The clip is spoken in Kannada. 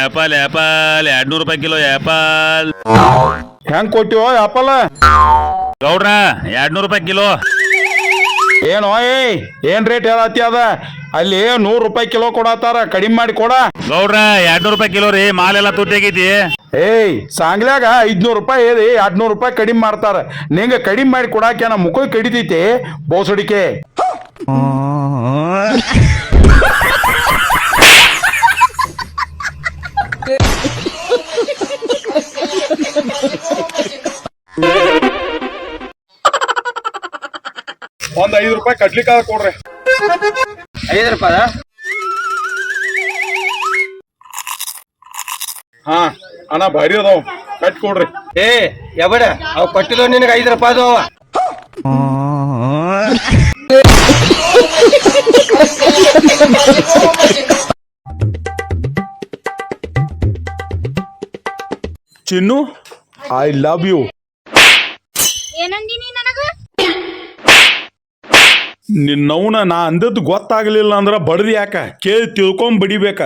ಆಪಲ್ ಆಪಲ್ 200 ರೂಪಾಯಿ ಕಿಲೋ ಆಪಲ್. ಹೆಂಗ್ ಕೊಟ್ಟಿವ ಆಪಲ್? ಗೌಡ್ರ 200 ರೂಪಾಯಿ ಕಿಲೋ. ಏನೋ ಏನ್ ರೇಟ್ ಹೇಳತ್ತಿ ಅದ? ಅಲ್ಲಿ 100 ರೂಪಾಯಿ ಕಿಲೋ ಕೊಡತಾರ, ಕಡಿಮೆ ಮಾಡಿ ಕೊಡ. ಗೌಡ್ರ 200 ರೂಪಾಯಿ ಕಿಲೋ ರೀ, ಮಾಲೆಲ್ಲ ತುಟ್ಟಿಗೈತಿ. ಸಾಂಗ್ಲ್ಯಾಗ 500 ರೂಪಾಯಿ ಏರಿ 200 ರೂಪಾಯಿ ಕಡಿಮೆ ಮಾಡ್ತಾರ. ನಿಂಗ ಕಡಿಮೆ ಮಾಡಿ ಕೊಡಾಕ ನಮ್ಮ ಮುಖ ಕಡಿತೈತಿ ಬೋಸಡಿಕೆ. ಒಂದ್ 5 ರೂಪಾಯಿ ಕಡ್ಲಿಕ್ಕಾದ ಕೊಡ್ರಿ. 5 ರೂಪಾಯಿ? ಹಾ ಅಣ್ಣ ಭಾರಿ ಅದಾವ, ಕಟ್ ಕೊಡ್ರಿ. ಯಾಬಡ ಅವ್ ಕೊಟ್ಟಿದ್ವ ನಿನಗೆ 5 ರೂಪಾಯಿ ಅದಾವ. ಚಿನ್ನು, ಐ ಲವ್ ಯು. ಏನಂದಿನಿ ನನಗ? ನಿನ್ನವನ ನಾ ಅಂದದ್ದು ಗೊತ್ತಾಗ್ಲಿಲ್ಲ ಅಂದ್ರ ಬಡ್ದಿ ಯಾಕ ಕೇಳಿ ತಿಳ್ಕೊಂಡ್ ಬಡಿಬೇಕ.